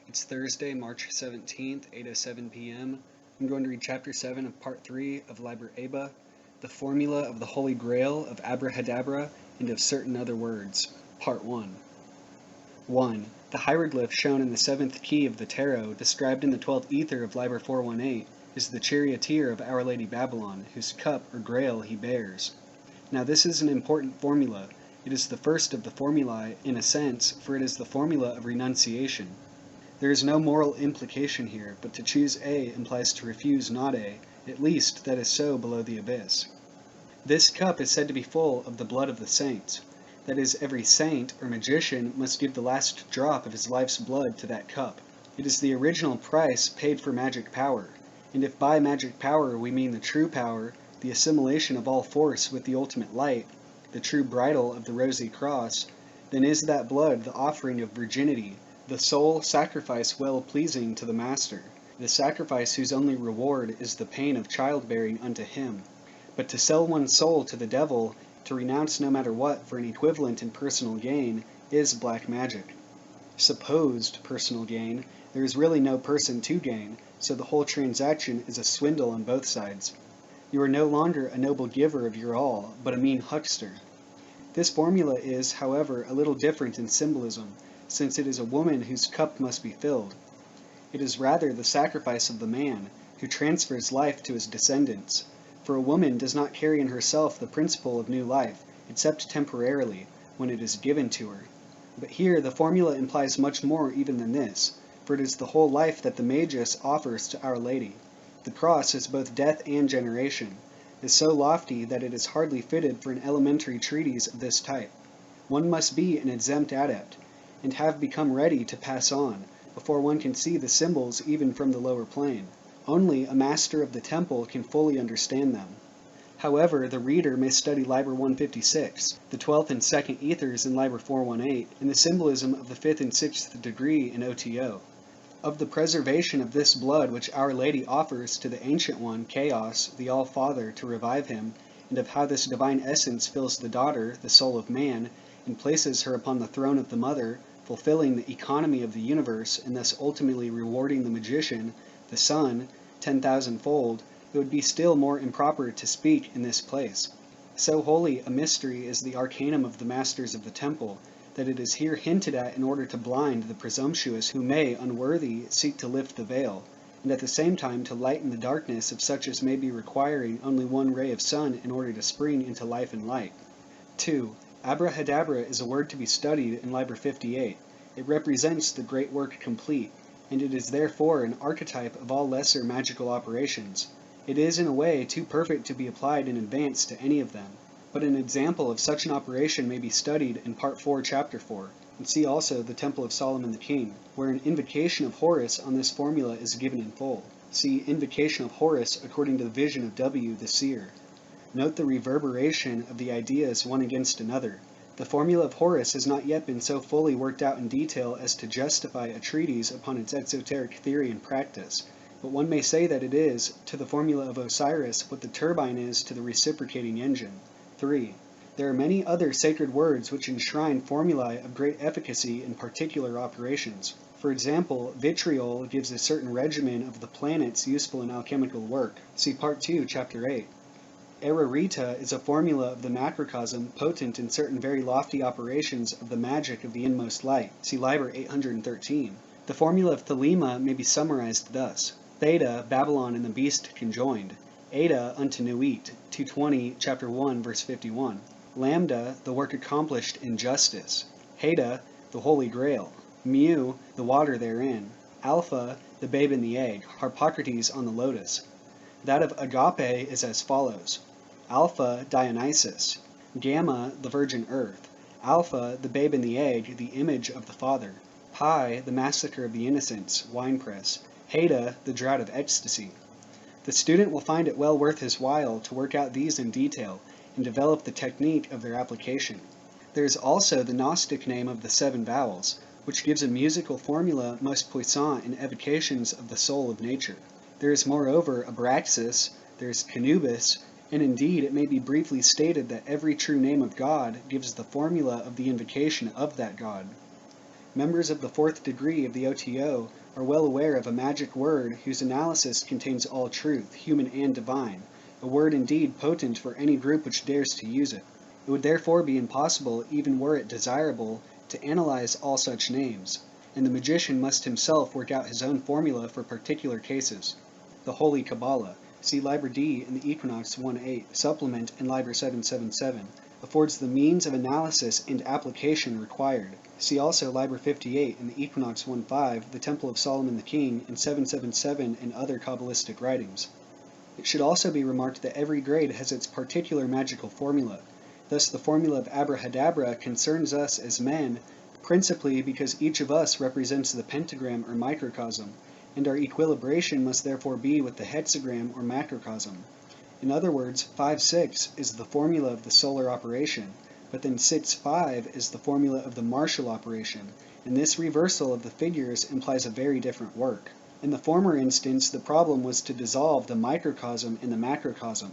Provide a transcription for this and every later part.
It's Thursday, March 17th, 8:07 p.m. I'm going to read Chapter 7 of Part 3 of Liber Aba, the formula of the Holy Grail of Abrahadabra and of certain other words. Part 1. 1. The hieroglyph shown in the 7th key of the tarot, described in the 12th ether of Liber 418, is the charioteer of Our Lady Babylon, whose cup or grail he bears. Now this is an important formula. It is the first of the formulae, in a sense, for it is the formula of renunciation. There is no moral implication here, but to choose A implies to refuse not A, at least that is so below the abyss. This cup is said to be full of the blood of the saints. That is, every saint or magician must give the last drop of his life's blood to that cup. It is the original price paid for magic power, and if by magic power we mean the true power, the assimilation of all force with the ultimate light, the true bridle of the rosy cross, then is that blood the offering of virginity, the sole sacrifice well-pleasing to the Master, the sacrifice whose only reward is the pain of childbearing unto him. But to sell one's soul to the devil, to renounce no matter what for an equivalent in personal gain, is black magic. Supposed personal gain, there is really no person to gain, so the whole transaction is a swindle on both sides. You are no longer a noble giver of your all, but a mean huckster. This formula is, however, a little different in symbolism, since it is a woman whose cup must be filled. It is rather the sacrifice of the man, who transfers life to his descendants, for a woman does not carry in herself the principle of new life, except temporarily, when it is given to her. But here the formula implies much more even than this, for it is the whole life that the Magus offers to Our Lady. The cross is both death and generation, is so lofty that it is hardly fitted for an elementary treatise of this type. One must be an exempt adept, and have become ready to pass on, before one can see the symbols even from the lower plane. Only a master of the temple can fully understand them. However, the reader may study Liber 156, the 12th and 2nd ethers in Liber 418, and the symbolism of the 5th and 6th degree in OTO. Of the preservation of this blood which Our Lady offers to the Ancient One, Chaos, the All-Father, to revive him, and of how this divine essence fills the daughter, the soul of man, and places her upon the throne of the mother, fulfilling the economy of the universe, and thus ultimately rewarding the magician, the sun, 10,000-fold, it would be still more improper to speak in this place. So holy a mystery is the arcanum of the masters of the temple, that it is here hinted at in order to blind the presumptuous who may, unworthy, seek to lift the veil, and at the same time to lighten the darkness of such as may be requiring only one ray of sun in order to spring into life and light. 2. Abrahadabra is a word to be studied in Liber 58. It represents the great work complete, and it is therefore an archetype of all lesser magical operations. It is in a way too perfect to be applied in advance to any of them, but an example of such an operation may be studied in Part 4, Chapter 4, and see also the Temple of Solomon the King, where an invocation of Horus on this formula is given in full. See Invocation of Horus according to the vision of W. the Seer. Note the reverberation of the ideas one against another. The formula of Horus has not yet been so fully worked out in detail as to justify a treatise upon its exoteric theory and practice, but one may say that it is, to the formula of Osiris, what the turbine is to the reciprocating engine. 3. There are many other sacred words which enshrine formulae of great efficacy in particular operations. For example, vitriol gives a certain regimen of the planets useful in alchemical work. See Part 2, Chapter 8. Ararita is a formula of the macrocosm potent in certain very lofty operations of the magic of the inmost light. See Liber 813. The formula of Thelema may be summarized thus. Theta, Babylon and the beast conjoined. Eta unto Nuit, 220, chapter 1, verse 51. Lambda, the work accomplished in justice. Heta, the Holy Grail. Mu, the water therein. Alpha, the babe in the egg, Harpocrates on the lotus. That of Agape is as follows. Alpha, Dionysus. Gamma, the virgin earth. Alpha, the babe in the egg, the image of the Father. Pi, the massacre of the innocents, winepress. Heta, the drought of ecstasy. The student will find it well worth his while to work out these in detail and develop the technique of their application. There is also the Gnostic name of the 7 vowels, which gives a musical formula most puissant in evocations of the soul of nature. There is moreover Abraxas, there is Canubis, and indeed it may be briefly stated that every true name of God gives the formula of the invocation of that God. Members of the 4th degree of the OTO are well aware of a magic word whose analysis contains all truth, human and divine, a word indeed potent for any group which dares to use it. It would therefore be impossible, even were it desirable, to analyze all such names, and the magician must himself work out his own formula for particular cases. The Holy Kabbalah, see Liber D in the Equinox 1.8, Supplement in Liber 777, affords the means of analysis and application required. See also Liber 58 in the Equinox 1.5, the Temple of Solomon the King, in 777 and other Kabbalistic writings. It should also be remarked that every grade has its particular magical formula. Thus the formula of Abrahadabra concerns us as men, principally because each of us represents the pentagram or microcosm, and our equilibration must therefore be with the hexagram or macrocosm. In other words, 5-6 is the formula of the solar operation, but then 6-5 is the formula of the martial operation, and this reversal of the figures implies a very different work. In the former instance, the problem was to dissolve the microcosm in the macrocosm,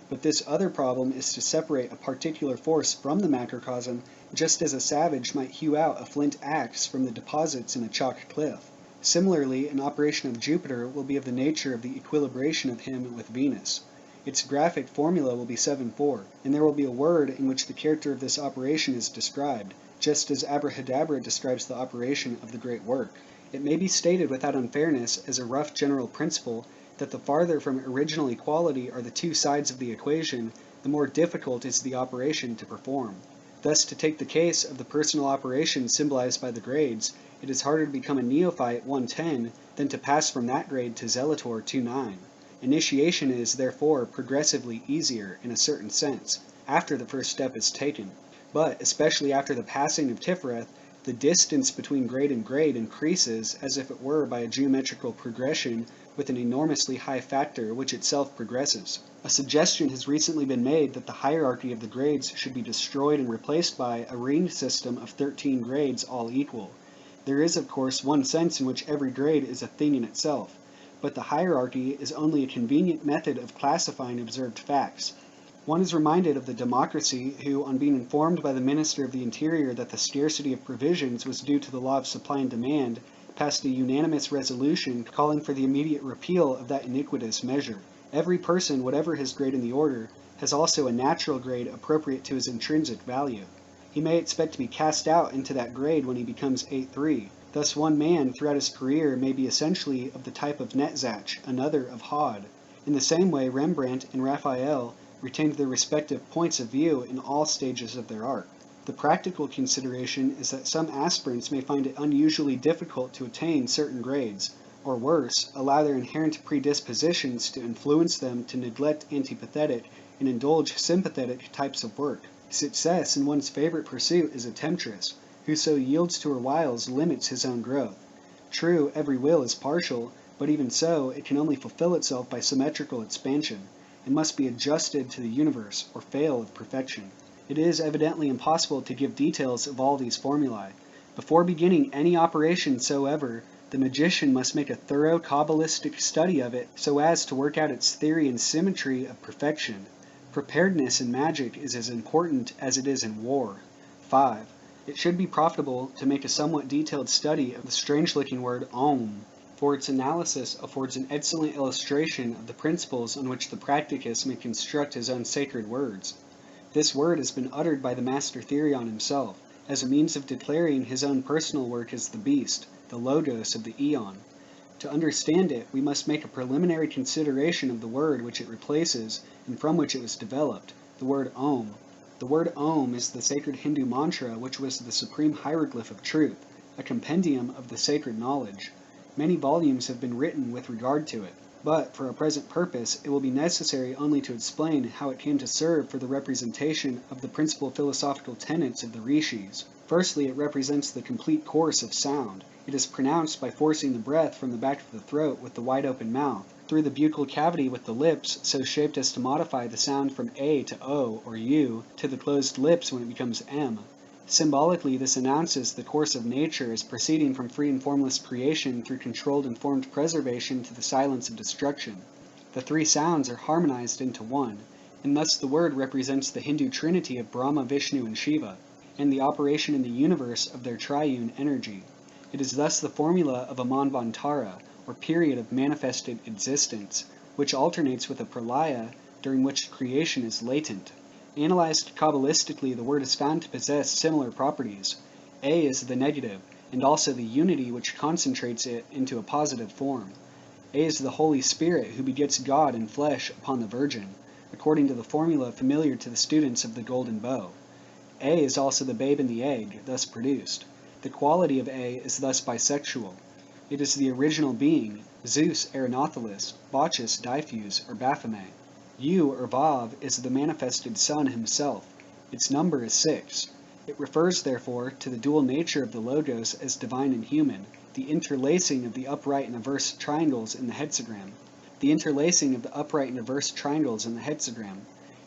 but this other problem is to separate a particular force from the macrocosm, just as a savage might hew out a flint axe from the deposits in a chalk cliff. Similarly, an operation of Jupiter will be of the nature of the equilibration of him with Venus. Its graphic formula will be 7-4, and there will be a word in which the character of this operation is described, just as Abrahadabra describes the operation of the great work. It may be stated without unfairness, as a rough general principle, that the farther from original equality are the two sides of the equation, the more difficult is the operation to perform. Thus, to take the case of the personal operation symbolized by the grades, it is harder to become a neophyte 110 than to pass from that grade to Zelator 29. Initiation is, therefore, progressively easier, in a certain sense, after the first step is taken. But, especially after the passing of Tifereth, the distance between grade and grade increases as if it were by a geometrical progression with an enormously high factor which itself progresses. A suggestion has recently been made that the hierarchy of the grades should be destroyed and replaced by a ringed system of 13 grades all equal. There is, of course, one sense in which every grade is a thing in itself, but the hierarchy is only a convenient method of classifying observed facts. One is reminded of the democracy who, on being informed by the Minister of the Interior that the scarcity of provisions was due to the law of supply and demand, passed a unanimous resolution calling for the immediate repeal of that iniquitous measure. Every person, whatever his grade in the order, has also a natural grade appropriate to his intrinsic value. He may expect to be cast out into that grade when he becomes 8-3. Thus one man throughout his career may be essentially of the type of Netzach, another of Hod. In the same way, Rembrandt and Raphael retained their respective points of view in all stages of their art. The practical consideration is that some aspirants may find it unusually difficult to attain certain grades, or worse, allow their inherent predispositions to influence them to neglect antipathetic and indulge sympathetic types of work. Success in one's favorite pursuit is a temptress. Whoso yields to her wiles limits his own growth. True, every will is partial, but even so, it can only fulfill itself by symmetrical expansion, and must be adjusted to the universe, or fail of perfection. It is evidently impossible to give details of all these formulae. Before beginning any operation soever, the magician must make a thorough Kabbalistic study of it so as to work out its theory and symmetry of perfection. Preparedness in magic is as important as it is in war. 5. It should be profitable to make a somewhat detailed study of the strange-looking word Om, for its analysis affords an excellent illustration of the principles on which the practicus may construct his own sacred words. This word has been uttered by the Master Therion himself, as a means of declaring his own personal work as the beast, the logos of the Aeon. To understand it, we must make a preliminary consideration of the word which it replaces and from which it was developed, the word Om. The word Om is the sacred Hindu mantra which was the supreme hieroglyph of truth, a compendium of the sacred knowledge. Many volumes have been written with regard to it, but for our present purpose it will be necessary only to explain how it came to serve for the representation of the principal philosophical tenets of the Rishis. Firstly, it represents the complete course of sound. It is pronounced by forcing the breath from the back of the throat with the wide open mouth, through the buccal cavity with the lips so shaped as to modify the sound from A to O or U to the closed lips when it becomes M. Symbolically, this announces the course of nature as proceeding from free and formless creation through controlled and formed preservation to the silence of destruction. The three sounds are harmonized into one, and thus the word represents the Hindu trinity of Brahma, Vishnu, and Shiva, and the operation in the universe of their triune energy. It is thus the formula of a Manvantara, or period of manifested existence, which alternates with a pralaya, during which creation is latent. Analyzed Kabbalistically, the word is found to possess similar properties. A is the negative, and also the unity which concentrates it into a positive form. A is the Holy Spirit who begets God in flesh upon the Virgin, according to the formula familiar to the students of the Golden Bow. A is also the babe in the egg, thus produced. The quality of A is thus bisexual. It is the original being, Zeus Arenothelus, Bacchus Diffuse, or Baphomet. U, or Vav, is the manifested Son himself. Its number is 6. It refers, therefore, to the dual nature of the Logos as divine and human, the interlacing of the upright and averse triangles in the hexagram. The interlacing of the upright and averse triangles in the hexagram.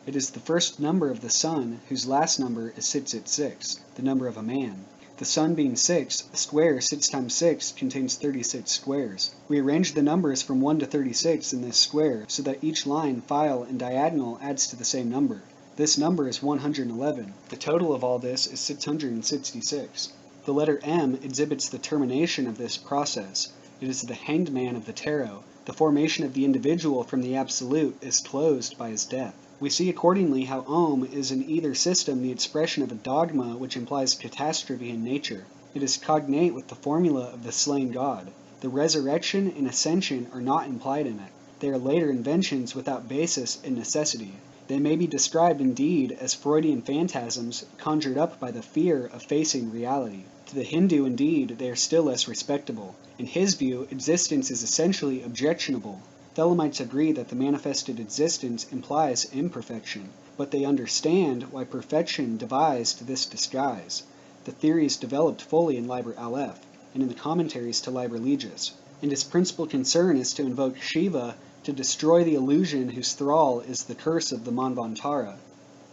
It is the first number of the Son, whose last number is Sitzit 6, the number of a man. The Sun being 6, a square 6 times 6 contains 36 squares. We arrange the numbers from 1 to 36 in this square so that each line, file, and diagonal adds to the same number. This number is 111. The total of all this is 666. The letter M exhibits the termination of this process. It is the hanged man of the tarot. The formation of the individual from the absolute is closed by his death. We see accordingly how Om is in either system the expression of a dogma which implies catastrophe in nature. It is cognate with the formula of the slain god. The resurrection and ascension are not implied in it. They are later inventions without basis in necessity. They may be described indeed as Freudian phantasms conjured up by the fear of facing reality. To the Hindu, indeed, they are still less respectable. In his view, existence is essentially objectionable. Thelemites agree that the manifested existence implies imperfection, but they understand why perfection devised this disguise. The theory is developed fully in Liber Aleph, and in the commentaries to Liber Legis, and his principal concern is to invoke Shiva to destroy the illusion whose thrall is the curse of the Manvantara.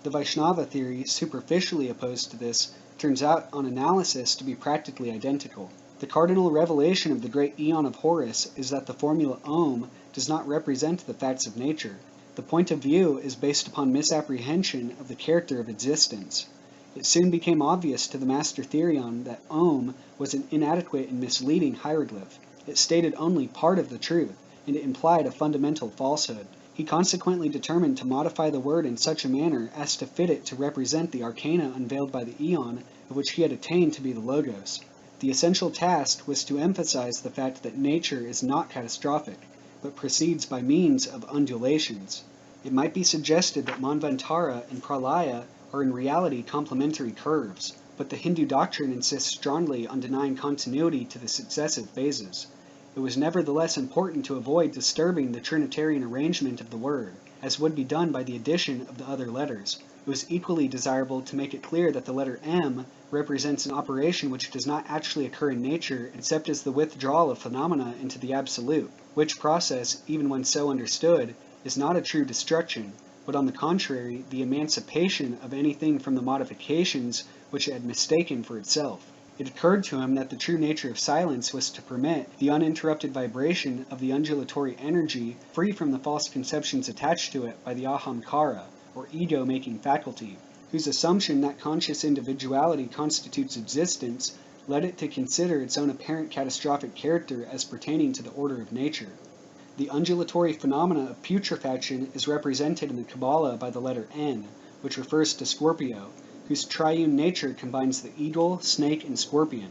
The Vaishnava theory, superficially opposed to this, turns out on analysis to be practically identical. The cardinal revelation of the great Aeon of Horus is that the formula Om does not represent the facts of nature. The point of view is based upon misapprehension of the character of existence. It soon became obvious to the master Therion that Om was an inadequate and misleading hieroglyph. It stated only part of the truth, and it implied a fundamental falsehood. He consequently determined to modify the word in such a manner as to fit it to represent the arcana unveiled by the Aeon, of which he had attained to be the Logos. The essential task was to emphasize the fact that nature is not catastrophic, but proceeds by means of undulations. It might be suggested that Manvantara and Pralaya are in reality complementary curves, but the Hindu doctrine insists strongly on denying continuity to the successive phases. It was nevertheless important to avoid disturbing the Trinitarian arrangement of the word, as would be done by the addition of the other letters. It was equally desirable to make it clear that the letter M represents an operation which does not actually occur in nature except as the withdrawal of phenomena into the absolute, which process, even when so understood, is not a true destruction, but on the contrary, the emancipation of anything from the modifications which it had mistaken for itself. It occurred to him that the true nature of silence was to permit the uninterrupted vibration of the undulatory energy free from the false conceptions attached to it by the ahamkara, or ego-making faculty, whose assumption that conscious individuality constitutes existence led it to consider its own apparent catastrophic character as pertaining to the order of nature. The undulatory phenomena of putrefaction is represented in the Kabbalah by the letter N, which refers to Scorpio, whose triune nature combines the eagle, snake, and scorpion.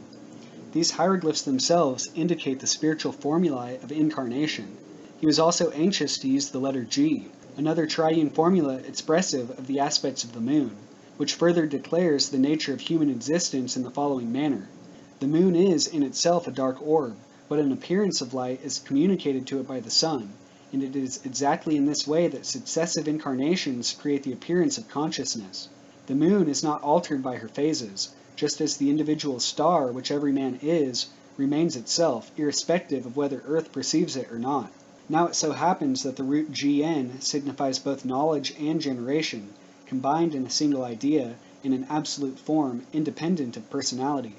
These hieroglyphs themselves indicate the spiritual formulae of incarnation. He was also anxious to use the letter G, another triune formula expressive of the aspects of the moon, which further declares the nature of human existence in the following manner. The moon is in itself a dark orb, but an appearance of light is communicated to it by the sun, and it is exactly in this way that successive incarnations create the appearance of consciousness. The moon is not altered by her phases, just as the individual star, which every man is, remains itself, irrespective of whether Earth perceives it or not. Now it so happens that the root GN signifies both knowledge and generation, combined in a single idea in an absolute form independent of personality.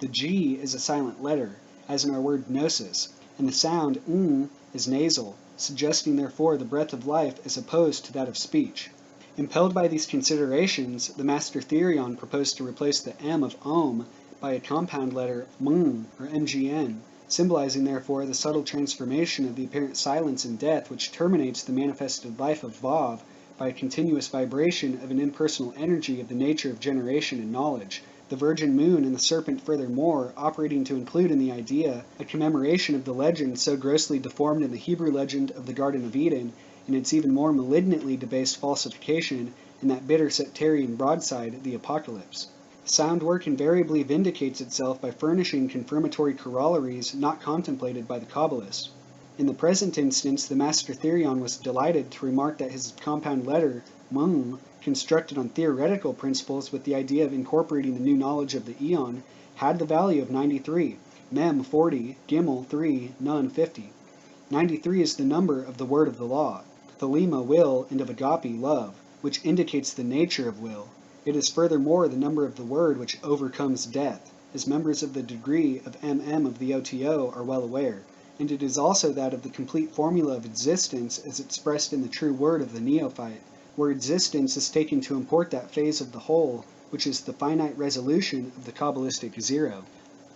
The G is a silent letter, as in our word gnosis, and the sound ng is nasal, suggesting therefore the breath of life as opposed to that of speech. Impelled by these considerations, the Master Therion proposed to replace the M of Om by a compound letter Mng or MGN, symbolizing therefore the subtle transformation of the apparent silence and death which terminates the manifested life of Vav by a continuous vibration of an impersonal energy of the nature of generation and knowledge, the Virgin Moon and the Serpent furthermore operating to include in the idea a commemoration of the legend so grossly deformed in the Hebrew legend of the Garden of Eden, and its even more malignantly debased falsification in that bitter sectarian broadside, the Apocalypse. Sound work invariably vindicates itself by furnishing confirmatory corollaries not contemplated by the Kabbalist. In the present instance, the Master Therion was delighted to remark that his compound letter, Mung, constructed on theoretical principles with the idea of incorporating the new knowledge of the Eon, had the value of 93, Mem 40, Gimel 3, Nun 50. 93 is the number of the word of the law, Thelema will, and of agape love, which indicates the nature of will. It is furthermore the number of the word which overcomes death, as members of the degree of MM of the OTO are well aware, and it is also that of the complete formula of existence as expressed in the true word of the neophyte, where existence is taken to import that phase of the whole which is the finite resolution of the Kabbalistic zero.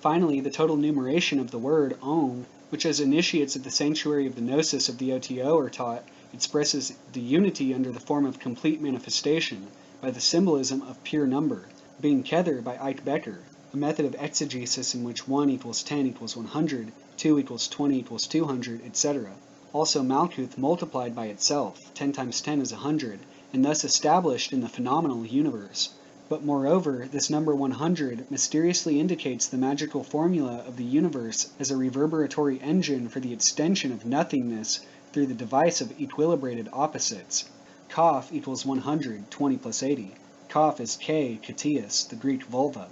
Finally, the total numeration of the word Om, which as initiates at the sanctuary of the Gnosis of the OTO are taught, expresses the unity under the form of complete manifestation, by the symbolism of pure number, being Kether by Ike Becker, a method of exegesis in which 1 equals 10 equals 100, 2 equals 20 equals 200, etc. Also Malkuth multiplied by itself, 10 times 10 is 100, and thus established in the phenomenal universe. But moreover, this number 100 mysteriously indicates the magical formula of the universe as a reverberatory engine for the extension of nothingness through the device of equilibrated opposites. Kaf equals 100, 20 plus 80. Kaf is K, Katias, the Greek vulva.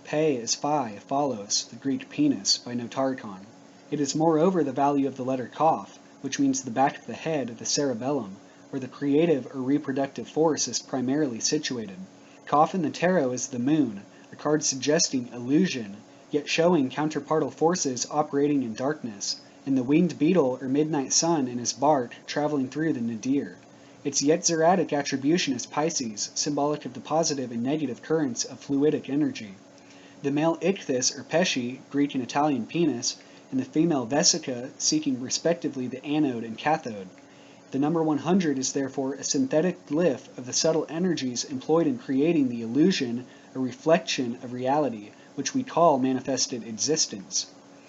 Pe is Phi, Phalos, the Greek penis, by Notarchon. It is moreover the value of the letter Kaf, which means the back of the head, the cerebellum, where the creative or reproductive force is primarily situated. Kaf in the tarot is the moon, a card suggesting illusion, yet showing counterpartal forces operating in darkness, and the winged beetle or midnight sun in his bark traveling through the nadir. Its Yetziratic attribution is Pisces, symbolic of the positive and negative currents of fluidic energy. The male Ichthys or Pesci, Greek and Italian penis, and the female Vesica seeking respectively the anode and cathode. The number 100 is therefore a synthetic glyph of the subtle energies employed in creating the illusion, a reflection of reality, which we call manifested existence.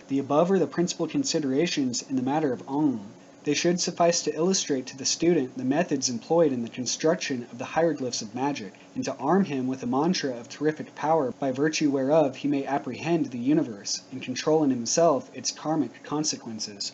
The above are the principal considerations in the matter of Om. They should suffice to illustrate to the student the methods employed in the construction of the hieroglyphs of magic, and to arm him with a mantra of terrific power by virtue whereof he may apprehend the universe, and control in himself its karmic consequences.